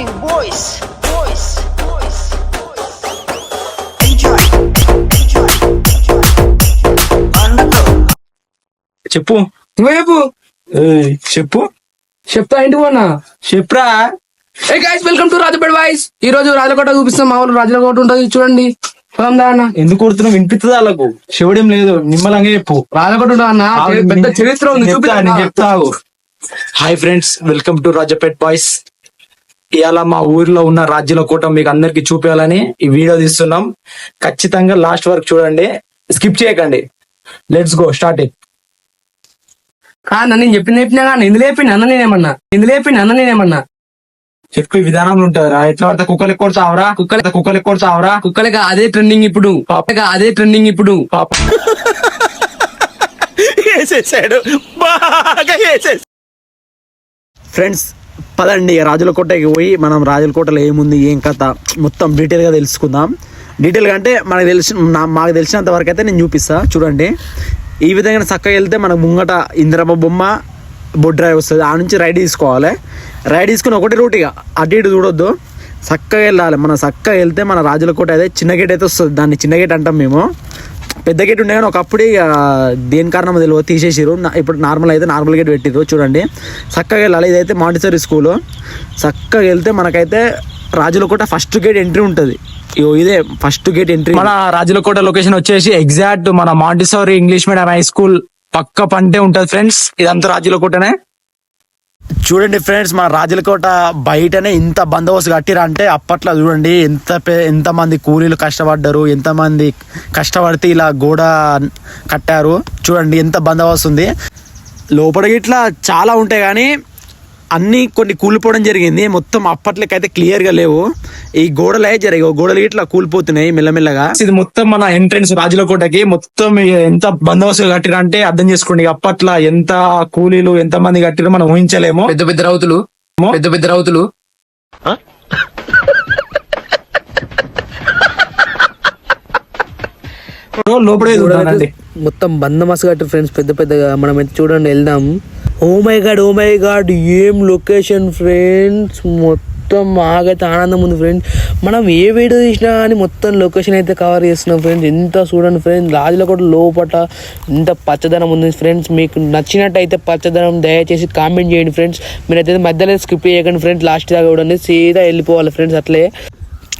morning, boys. Boys. Boys. Enjoy. Enjoy. చెప్పు నువ్వేపు చెప్పు చెప్తా ఏంటి అన్నా చెప్పురా. Hey guys welcome to Rajapeta voice. ఈ రోజు రాజకోట చూపిస్తాం. మా ఊరు రాజకోట ఉంటుంది చూడండి. పోదాం అన్న. ఎందుకు కొడుతున్నావు? వినిపిస్తుంది వాళ్ళకు. శివుడేం లేదు, నిమ్మలంగా చెప్పు. రాజకోట ఉంటుంది అన్న. పెద్ద చరిత్ర ఉంది, చెప్తావు. Hi friends, welcome to Rajapet boys. ఇవాళ మా ఊర్లో ఉన్న రాజ్యాల కూట మీకు అందరికి చూపించాలని ఈ వీడియో తీస్తున్నాం. ఖచ్చితంగా లాస్ట్ వరకు చూడండి, స్కిప్ చేయకండి. Let's go start it. కాదు నేను చెప్పినా కానీ ఇందులో లేపిన అన్న నేనేమన్నా చెప్పే విధానంలో ఉంటారా? ఎట్లా పడితే కుక్కలకి కొడతావరా? కుక్కలకి కొడతావరా? కుక్కలకి అదే ట్రెండింగ్ ఇప్పుడు పాప వేసేసాడు, బాగా వేసేసాడు. ఫ్రెండ్స్ పదండి రాజుల కోటకి పోయి మనం రాజుల కోటలో ఏముంది ఏం కథ మొత్తం డీటెయిల్గా తెలుసుకుందాం. డీటెయిల్గా అంటే మాకు తెలిసినంత వరకు అయితే నేను చూపిస్తా. చూడండి, ఈ విధంగా చక్కగా వెళ్తే మనకు ముంగట ఇందిరమ్మ బొమ్మ బొడ్రాయి వస్తుంది. ఆ నుంచి రైడ్ తీసుకోవాలి. రైడ్ తీసుకుని ఒకటి రూట్గా అటు ఇటు చూడొద్దు, చక్కగా వెళ్ళాలి. మనం చక్కగా వెళ్తే మన రాజుల కోట అయితే చిన్న గేట్ అయితే వస్తుంది. దాన్ని చిన్న గేట్ అంటాం మేము. పెద్ద గేట్ ఉండే కానీ ఒకప్పుడు ఇక దేని కారణం తెలియదు తీసేసారు. ఇప్పుడు నార్మల్ గేట్ పెట్టిరు. చూడండి, చక్కగా వెళ్ళాలి. ఇదైతే మాంటిసరీ స్కూలు. చక్కగా వెళ్తే మనకైతే రాజుల కోట ఫస్ట్ గేట్ ఎంట్రీ ఉంటుంది. ఇదే ఫస్ట్ గేట్ ఎంట్రీ. మన రాజుల కోట లొకేషన్ వచ్చేసి ఎగ్జాక్ట్ మన Montessori English medium high school పక్క పంటే ఉంటది ఫ్రెండ్స్. ఇదంతా రాజుల కోటనే. చూడండి ఫ్రెండ్స్, మన రాజులకోట బయటనే ఇంత బందోబస్తు కట్టిరా అంటే అప్పట్లో చూడండి ఎంతమంది కూలీలు కష్టపడ్డారు, ఎంతమంది కష్టపడితే ఇలా గోడ కట్టారు. చూడండి ఎంత బందోబస్తు ఉంది. లోపల ఇట్లా చాలా ఉంటాయి కానీ అన్నీ కొన్ని కూలిపోవడం జరిగింది. మొత్తం అప్పట్లకైతే క్లియర్గా లేవు. ఈ గోడలే గోడలు ఇట్లా కూలిపోతున్నాయి మెల్లమెల్లగా. ఇది మొత్తం మన ఎంట్రెన్స్ రాజుల కోటకి మొత్తం ఎంత బందోబస్తు కట్టిరా అంటే అర్థం చేసుకోండి. అప్పట్లో ఎంత కూలీలు ఎంత మంది కట్టిరో మనం ఊహించలేము. పెద్ద పెద్ద రౌతులు లోపడే మొత్తం బందమస్ కట్టారు ఫ్రెండ్స్ పెద్ద పెద్దగా. మనమైతే చూడండి వెళ్దాం. ఓ మై గాడ్ ఏం లొకేషన్ ఫ్రెండ్స్. మొత్తం మాకైతే ఆనందం ఉంది ఫ్రెండ్స్. మనం ఏ వీడియో తీసినా కానీ మొత్తం లొకేషన్ అయితే కవర్ చేస్తున్నాం ఫ్రెండ్స్. ఎంత చూడండి ఫ్రెండ్స్, రాజుల కోట లోపల ఎంత పచ్చదనం ఉంది ఫ్రెండ్స్. మీకు నచ్చినట్టయితే పచ్చదనం దయచేసి కామెంట్ చేయండి ఫ్రెండ్స్. మీరైతే మధ్యలో స్కిప్ చేయకండి ఫ్రెండ్స్, లాస్ట్ దాకా చూడండి. సీదా వెళ్ళిపోవాలి ఫ్రెండ్స్. అట్లే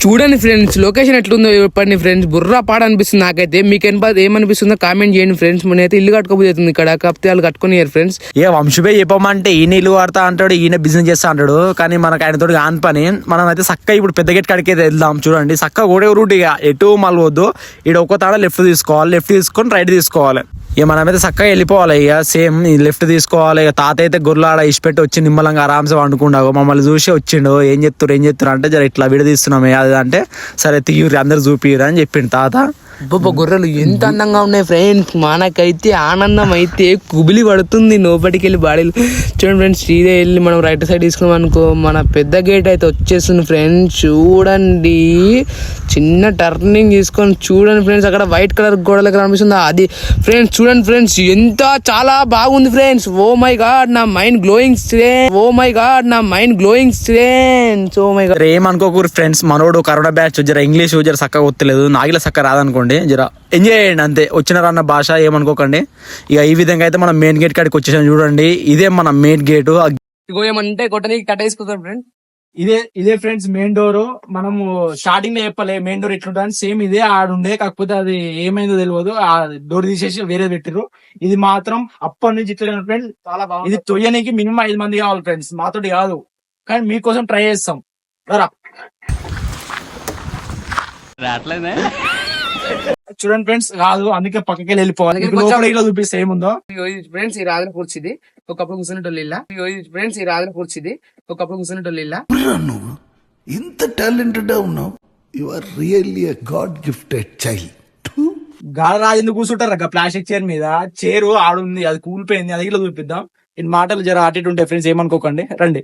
చూడండి ఫ్రెండ్స్, లొకేషన్ ఎట్లుందో చెప్పండి ఫ్రెండ్స్. బుర్రా పాడ అనిపిస్తుంది నాకైతే. మీకు ఏమనిపిస్తుందో కామెంట్ చేయండి ఫ్రెండ్స్. నేనైతే ఇల్లు కట్టుకోబోతుంది ఇక్కడ, కాకపోతే వాళ్ళు కట్టుకుని ఫ్రెండ్స్. ఏ వంశుభే చెప్పమంటే ఈయన ఇల్లు కడతా అంటాడు, ఈయన బిజినెస్ చేస్తా అంటాడు. కానీ మనకు ఆయనతో ఆన్ పని. మనం అయితే చక్కగా ఇప్పుడు పెద్ద గేట్ కాడికి అయితే వెళ్దాం. చూడండి, చక్కగా ఒకటే రూట్, ఇక ఎటు మలవద్దు. ఇక్కడ ఒక్క తాడ లెఫ్ట్ తీసుకోవాలి, లెఫ్ట్ తీసుకొని రైట్ తీసుకోవాలి. ఇక మనమైతే చక్కగా వెళ్ళిపోవాలి. ఇక సేమ్ లెఫ్ట్ తీసుకోవాలి. ఇక తాత అయితే గొర్రెలాడ ఇచ్చిపెట్టి వచ్చి నిమ్మలంగా ఆరామ్సే వండుకుంటావు. మమ్మల్ని చూసి వచ్చిండు. ఏం చెప్తారు అంటే జర ఇట్లా విడదీస్తున్నామే అది అంటే, సరే తీయురి అందరు చూపిరు అని చెప్పిండు తాత. గొర్రెలు ఎంత అందంగా ఉన్నాయి ఫ్రెండ్స్. మనకైతే ఆనందం అయితే కుబిలి పడుతుంది లోపలికి వెళ్ళి బాడీలు. చూడండి ఫ్రెండ్స్, సీదా వెళ్ళి మనం రైట్ సైడ్ తీసుకున్నాం అనుకో మన పెద్ద గేట్ అయితే వచ్చేస్తుంది ఫ్రెండ్స్. చూడండి, చిన్న టర్నింగ్ తీసుకొని చూడండి ఫ్రెండ్స్. అక్కడ వైట్ కలర్ గోడలకు కనిపిస్తుంది అది ఫ్రెండ్స్. చూడండి ఫ్రెండ్స్, ఎంత చాలా బాగుంది ఫ్రెండ్స్. ఓ మై గాడ్ నా mind glowing friends. Oh my god. ఏమనుకోకూరు ఫ్రెండ్స్, మనోడు కరోనా బ్యాచ్ జర ఇంగ్లీష్ జర చక్కగా ఒత్తలేదు, నాగిల చక్కగా రాదనుకోండి. జర ఎంజాయ్ చేయండి అంతే, వచ్చినారన్న భాష ఏమనుకోకండి. ఇక ఈ విధంగా అయితే మనం మెయిన్ గేట్ కాడికి వచ్చేసాం. చూడండి, ఇదే మన మెయిన్ గేట్. ఏమంటే కొట్టనికి కట్టేసుకుంటాం ఫ్రెండ్స్. ఇదే ఫ్రెండ్స్ మెయిన్ డోర్. మనము స్టార్టింగ్ లో చెప్పలే మెయిన్ డోర్ ఎట్లుంటుంది, సేమ్ ఇదే ఆడుండే. కాకపోతే అది ఏమైందో తెలియదు, ఆ డోర్ తీసేసి వేరే పెట్టిరు. ఇది మాత్రం అప్పటి నుంచి ఇట్లా ఫ్రెండ్స్ చాలా బాగుంది. ఇది తొయ్యనికి మినిమం 5 మంది కావాలి ఫ్రెండ్స్, మాతోటి కాదు. కానీ మీకోసం ట్రై చేస్తాం. చూడండి ఫ్రెండ్స్, కాదు అందుకే పక్కకి వెళ్ళిపోవాలి. చూపిస్తే ఏముందో ఫ్రెండ్స్. ఈ రాజుల కూర్చిది ఒకప్పుడు కూర్చునేటోళ్ళు ఇల్లా. ఫ్రెండ్స్, ఈ రాజుల కూర్చిది ఒకప్పుడు కూర్చునేటోళ్ళు ఇల్లా. నువ్వు ఇంత టాలెంటెడ్ ఉన్నావు. You are really a god gifted child. Raju ఎందుకు కూర్చుంటారు ప్లాస్టిక్ చైర్ మీద? చైరు ఆడుంది, అది కూలిపోయింది. అది ఇట్లా చూపిద్దాం. ఈ మాటలు జర అటు ఉంటాయి ఫ్రెండ్స్, ఏమనుకోకండి. రండి.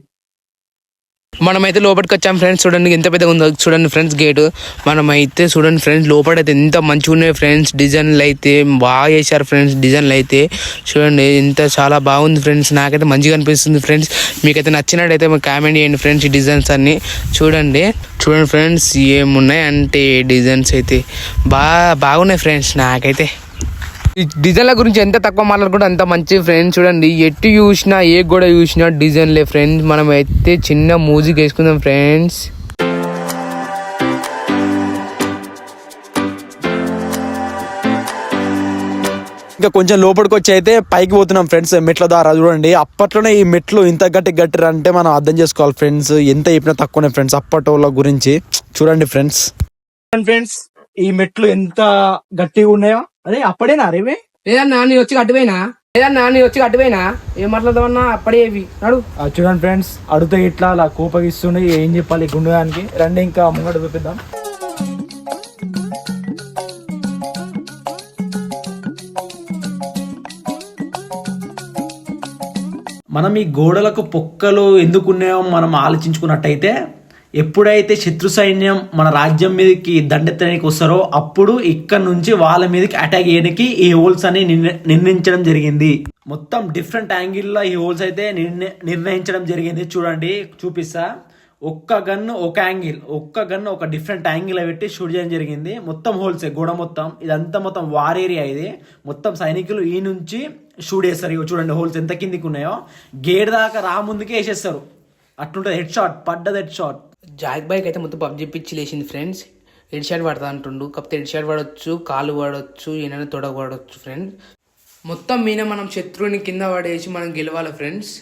మనమైతే లోపలికి వచ్చాం ఫ్రెండ్స్. చూడండి ఎంత పెద్దగా ఉందో చూడండి ఫ్రెండ్స్ గేటు. మనమైతే చూడండి ఫ్రెండ్స్, లోపలైతే ఎంత మంచిగా ఉన్నాయి ఫ్రెండ్స్. డిజైన్లు అయితే బాగా చేశారు ఫ్రెండ్స్. డిజైన్లు అయితే చూడండి ఎంత చాలా బాగుంది ఫ్రెండ్స్. నాకైతే మంచిగా అనిపిస్తుంది ఫ్రెండ్స్. మీకైతే నచ్చినట్టయితే మీరు కామెంట్ చేయండి ఫ్రెండ్స్. ఈ డిజైన్స్ అన్ని చూడండి ఫ్రెండ్స్, ఏమున్నాయి అంటే డిజైన్స్ అయితే బాగున్నాయి ఫ్రెండ్స్. నాకైతే ఈ డిజైన్ల గురించి ఎంత తక్కువ మాట్లాడుకుంటే అంత మంచి ఫ్రెండ్స్. చూడండి, ఎటు చూసినా ఏ గోడ చూసినా డిజైన్లే ఫ్రెండ్స్. మనం అయితే చిన్న మ్యూజిక్ వేసుకుందాం ఫ్రెండ్స్. ఇంకా కొంచెం లోపలికి వచ్చి అయితే పైకి పోతున్నాం ఫ్రెండ్స్, మెట్ల ద్వారా. చూడండి, అప్పట్లోనే ఈ మెట్లు ఇంత గట్టిరు అంటే మనం అర్థం చేసుకోవాలి ఫ్రెండ్స్. ఎంత చెప్పినా తక్కువనే ఫ్రెండ్స్ అప్పటి గురించి. చూడండి ఫ్రెండ్స్, ఈ మెట్లు ఎంత గట్టిగా ఉన్నాయో. అదే అప్పుడేనా రేవే? లేదన్నా నేను వచ్చి కట్టిపోయినా ఏం మాట్లాడదామన్నా అప్పుడే ఇవి నడు. చూడండి ఫ్రెండ్స్, అడుగుతా ఇట్లా అలా కోపగిస్తున్నాయి. ఏం చెప్పాలి గుండెదానికి? రండి ఇంకా ముంగట చూపిద్దాం. మనం ఈ గోడలకు పొక్కలు ఎందుకున్నాయో మనం ఆలోచించుకున్నట్టయితే, ఎప్పుడైతే శత్రు సైన్యం మన రాజ్యం మీదకి దండెత్తడానికి వస్తారో అప్పుడు ఇక్కడ నుంచి వాళ్ళ మీదకి అటాక్ చేయడానికి ఈ హోల్స్ అని నిర్ణయించడం జరిగింది. మొత్తం డిఫరెంట్ యాంగిల్లో ఈ హోల్స్ అయితే నిర్ణయించడం జరిగింది. చూడండి, చూపిస్తా. ఒక్క గన్ను ఒక డిఫరెంట్ యాంగిల్ పెట్టి షూట్ చేయడం జరిగింది. మొత్తం హోల్స్ గోడ మొత్తం. ఇదంతా మొత్తం వార్ ఏరియా. ఇది మొత్తం సైనికులు ఈ నుంచి షూట్ చేస్తారు. ఇవి చూడండి హోల్స్ ఎంత కిందికి ఉన్నాయో. గేట్ దాకా ముందుకే వేసేస్తారు. అట్లుంటుంది. హెడ్ షాట్ పడ్డది. Head shot. జాక్ బైక్ అయితే మొత్తం పబ్జి పిచ్చి లేచింది ఫ్రెండ్స్. హెడ్ షాట్ పడతా అంటుండు. కాకపోతే హెడ్ షాట్ పడవచ్చు, కాలు పడవచ్చు, ఏమైనా తొడ పడవచ్చు ఫ్రెండ్స్. మొత్తం మీద మనం శత్రువుని కింద పడేసి మనం గెలవాలి ఫ్రెండ్స్.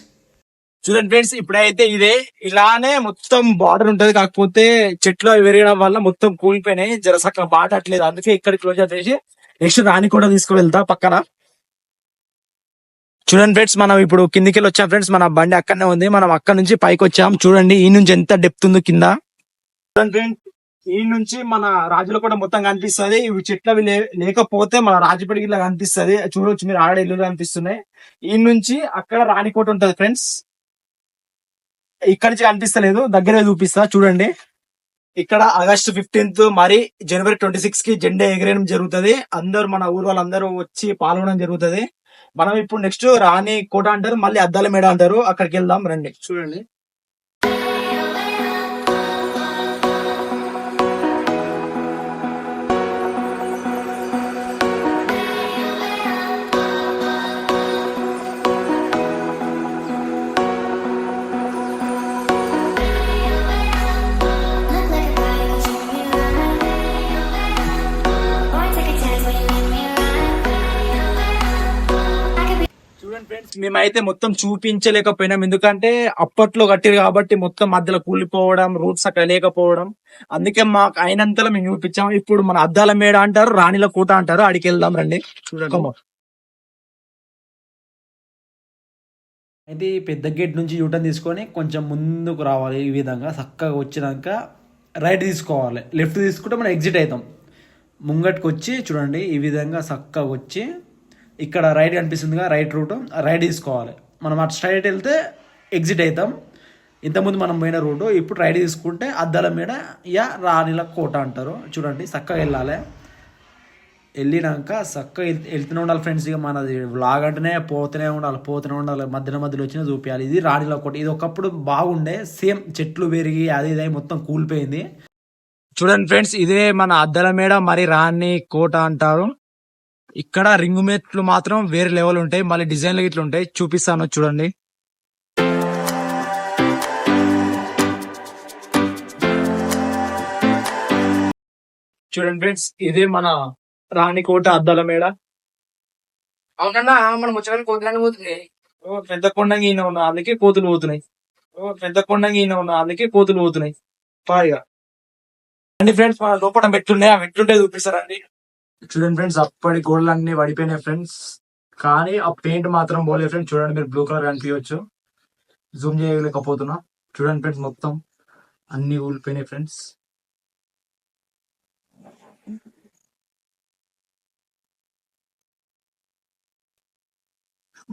చూడండి ఫ్రెండ్స్, ఇప్పుడైతే ఇదే ఇలానే మొత్తం బార్డర్ ఉంటది. కాకపోతే చెట్లు అవి పెరగడం వల్ల మొత్తం కూలిపోయినాయి. జరసక్క బాటట్లేదు. అందుకే ఇక్కడ క్లోజ్ చేసి నెక్స్ట్ రాని కూడా తీసుకుని వెళ్తా పక్కన. చూడండి ఫ్రెండ్స్, మనం ఇప్పుడు కిందికి వెళ్ళి వచ్చాం ఫ్రెండ్స్. మన బండి అక్కడనే ఉంది. మనం అక్కడ నుంచి పైకి వచ్చాం. చూడండి ఈ నుంచి ఎంత డెప్త్ ఉందో కింద. చూడండి ఫ్రెండ్స్, ఈ నుంచి మన రాజులు కూడా మొత్తం కనిపిస్తుంది. ఇవి చెట్లు అవి లేకపోతే మన రాజుపేట గిట్లా కనిపిస్తుంది. చూడవచ్చు మీరు, ఆడ ఇల్లు కనిపిస్తున్నాయి. ఈ నుంచి అక్కడ రాణికోట ఉంటది ఫ్రెండ్స్. ఇక్కడ నుంచి కనిపిస్తలేదు, దగ్గరే చూపిస్తా. చూడండి, ఇక్కడ ఆగస్టు 15 మరి జనవరి 26 కి జెండా ఎగరేయడం జరుగుతుంది. అందరూ మన ఊరు వాళ్ళందరూ వచ్చి పాల్గొనడం జరుగుతుంది. మనం ఇప్పుడు నెక్స్ట్ రాణి కోట అంటారు, మళ్ళీ అద్దాల మేడ అంటారు. అక్కడికి వెళ్దాం రండి. చూడండి, ఫ్రెండ్స్ మేమైతే మొత్తం చూపించలేకపోయినాం. ఎందుకంటే అప్పట్లో కట్టిరు కాబట్టి మొత్తం మధ్యలో కూలిపోవడం, రూట్స్ అక్కడ లేకపోవడం. అందుకే మాకు అయినంతలో మేము చూపించాం. ఇప్పుడు మన అద్దాల మేడ అంటారు, రాణిల కోట అంటారు. అడికి వెళ్దాం రండి. చూడండి, అయితే ఈ పెద్ద గేట్ నుంచి యూటర్న్ తీసుకొని కొంచెం ముందుకు రావాలి. ఈ విధంగా చక్కగా వచ్చినాక రైట్ తీసుకోవాలి. లెఫ్ట్ తీసుకుంటే మనం ఎగ్జిట్ అవుతాం. ముంగట్కి వచ్చి చూడండి ఈ విధంగా చక్కగా వచ్చి ఇక్కడ రైట్ కనిపిస్తుందిగా, రైట్ రూట్. రైట్ తీసుకోవాలి. మనం అటు స్ట్రైట్ వెళ్తే ఎగ్జిట్ అవుతాం. ఇంతకుముందు మనం పోయిన రూటు. ఇప్పుడు రైట్ తీసుకుంటే అద్దాల మీద రాణిల కోట అంటారు. చూడండి, చక్కగా వెళ్ళాలి. వెళ్ళినాక చక్కగా వెళ్తూనే ఉండాలి ఫ్రెండ్స్. ఇక మనది వ్లాగ్ అంటేనే పోతూనే ఉండాలి. మధ్యలో వచ్చినా చూపించాలి. ఇది రాణిల కోట. ఇది ఒకప్పుడు బాగుండే, సేమ్ చెట్లు పెరిగి అది ఇది మొత్తం కూలిపోయింది. చూడండి ఫ్రెండ్స్, ఇదే మన అద్దాల మేడ మరి రాణి కోట అంటారు. ఇక్కడ రింగు మెట్లు మాత్రం వేరే లెవెల్ ఉంటాయి. మళ్ళీ డిజైన్లు ఇట్లా ఉంటాయి. చూపిస్తాను చూడండి. చూడండి ఫ్రెండ్స్, ఇదే మన రాణి కోట అద్దాల మేడ. అవునన్నా మనం వచ్చే కోతులని పోతున్నాయి. పెద్ద కొండంగా ఈయన ఉన్న అందుకే కోతులు పోతున్నాయి. పాయిగా అండి ఫ్రెండ్స్, మన లోపల మెట్లున్నాయి. ఆ మెట్లుంటే చూపిస్తారండి. చూడండి ఫ్రెండ్స్, అప్పటి గోడలు అన్ని పడిపోయినాయి ఫ్రెండ్స్. కానీ ఆ పెయింట్ మాత్రం పోలేదు ఫ్రెండ్స్. చూడండి, మీరు బ్లూ కలర్ కనిపించవచ్చు. జూమ్ చేయలేకపోతున్నా. చూడండి ఫ్రెండ్స్, మొత్తం అన్ని ఊలిపోయినాయి ఫ్రెండ్స్.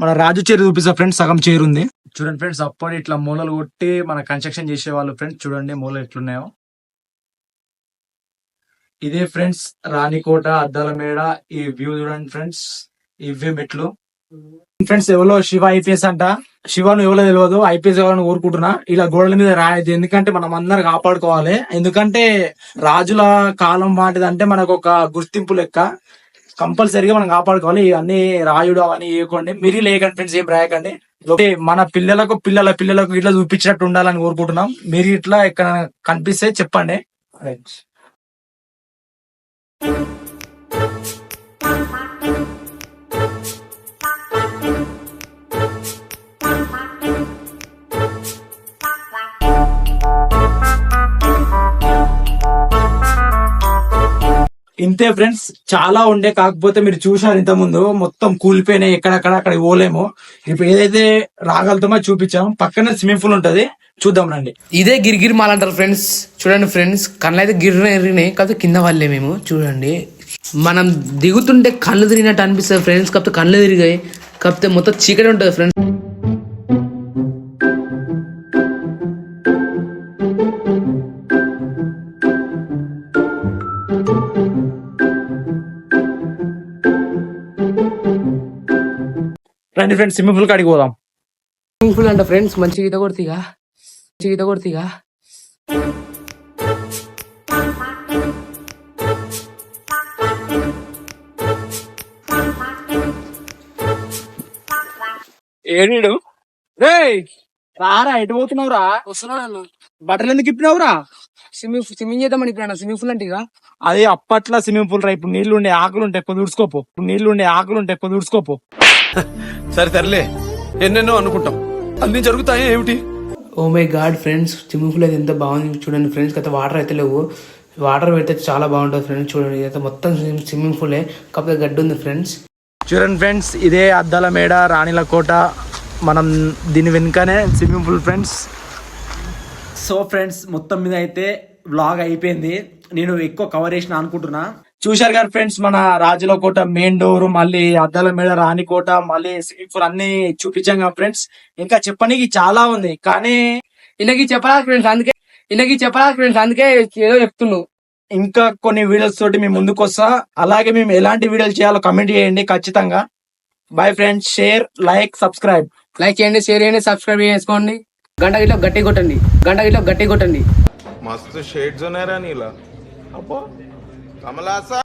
మన రాజు చీర చూపిస్తా ఫ్రెండ్స్. సగం చీర ఉంది. చూడండి ఫ్రెండ్స్, అప్పటి ఇట్లా మూలలు కొట్టి మన కన్స్ట్రక్షన్ చేసేవాళ్ళు ఫ్రెండ్స్. చూడండి మూలలు ఎట్లున్నాయో. ఇదే ఫ్రెండ్స్ రాణికోట అద్దాల మేడ. ఈ వ్యూ చూడండి ఫ్రెండ్స్. ఇవే మెట్లు. ఫ్రెండ్స్ ఎవరో శివ ఐపీఎస్ అంట. శివను ఎవరో తెలియదు, ఐపీఎస్ ఎవరైనా కోరుకుంటున్నా. ఇలా గోడల మీద రాయదు, ఎందుకంటే మనం అందరు కాపాడుకోవాలి. ఎందుకంటే రాజుల కాలం వాటిదంటే మనకు ఒక గుర్తింపు లెక్క. కంపల్సరీగా మనం కాపాడుకోవాలి. ఇవన్నీ రాయుడు అవన్నీ వేయకండి, మీరు లేకండి ఫ్రెండ్స్, ఏం రాయకండి. మన పిల్లల పిల్లలకు ఇట్లా చూపించినట్టు ఉండాలని కోరుకుంటున్నాం. మీరు ఇట్లా ఎక్కడ కనిపిస్తే చెప్పండి. ఇంతే ఫ్రెండ్స్, చాలా ఉండే. కాకపోతే మీరు చూసారు ఇంత ముందు మొత్తం కూలిపోయినాయి, ఎక్కడక్కడ అక్కడ పోలేము. ఇప్పుడు ఏదైతే రాగలుగుతామో చూపించాము. పక్కనే స్విమ్మింగ్ పూల్ ఉంటది, చూద్దాం రండి. ఇదే గిరిగిరి మాల్ అంటారు ఫ్రెండ్స్. చూడండి ఫ్రెండ్స్, కళ్ళు అయితే గిర్ర ఎరిగినాయి, కాకపోతే కింద వాళ్ళే మేము. చూడండి, మనం దిగుతుంటే కళ్ళు తిరిగినట్టు అనిపిస్తుంది ఫ్రెండ్స్, కాకపోతే కళ్ళు తిరిగాయి, కాకపోతే మొత్తం చీకటి ఉంటుంది ఫ్రెండ్స్. రండి ఫ్రెండ్స్, స్విమ్మింగ్ పూల్ కాడికి పోదాం. స్విమ్మింగ్ పూల్ అంట ఫ్రెండ్స్, మంచి ఈత కొడుతీగా. ఏడు రే రారా, ఎటు పోతున్నావురా? వస్తున్నాను, బట్టలు ఎందుకు ఇప్పినావురా? స్విమ్మింగ్ చేద్దామని ఇప్పుడు స్విమ్మింగ్ పూల్ అంటే ఇక అది అప్పట్లో స్విమ్మింగ్ పూల్ రా. ఇప్పుడు నీళ్లు ఉండే ఆకులు ఉంటాయి, ఎక్కువ దుడుచుకోపో. సరే తరలే, ఎన్నెన్నో అనుకుంటాం, అన్ని జరుగుతాయి ఏమిటి? Oh my god friends, swimming pool అయితే ఎంత బాగుంది చూడండి ఫ్రెండ్స్. అయితే వాటర్ అయితే లేవు, వాటర్ పెడితే చాలా బాగుంటుంది ఫ్రెండ్స్. చూడండి, అయితే మొత్తం స్విమ్మింగ్ పూలే, కాకపోతే గడ్డి ఉంది ఫ్రెండ్స్. చూడండి ఫ్రెండ్స్, ఇదే అద్దాల మేడ, రాణిల కోట. మనం దీని వెనుకనే swimming pool friends. So friends, మొత్తం మీద అయితే వ్లాగ్ అయిపోయింది. నేను ఎక్కువ కవర్ చేసిన అనుకుంటున్నా. చూశారు కదా ఫ్రెండ్స్, మన రాజుల కోట మెయిన్ డోర్, మళ్ళీ అద్దాల మేడ, రాణి కోట, మళ్ళీ స్విమ్మింగ్ పూల్ అన్ని చూపించాం కదా ఫ్రెండ్స్. ఇంకా చెప్పడానికి చాలా ఉంది, కానీ ఇన్నకి చెప్పరా ఫ్రెండ్స్, అందుకే ఏదో చెప్తున్నావు. ఇంకా కొన్ని వీడియోస్ తోటి మేము ముందుకు వస్తా. అలాగే మేము ఎలాంటి వీడియోలు చేయాలో కమెంట్ చేయండి ఖచ్చితంగా. Bye friends, share, like, subscribe. Like చేయండి, షేర్ చేయండి, సబ్స్క్రైబ్ చేసుకోండి. గంట గిట్లో గట్టి కొట్టండి. మస్తు షేడ్స్ ఉన్నాయరా నీలా. అబ్బో కమలాసా.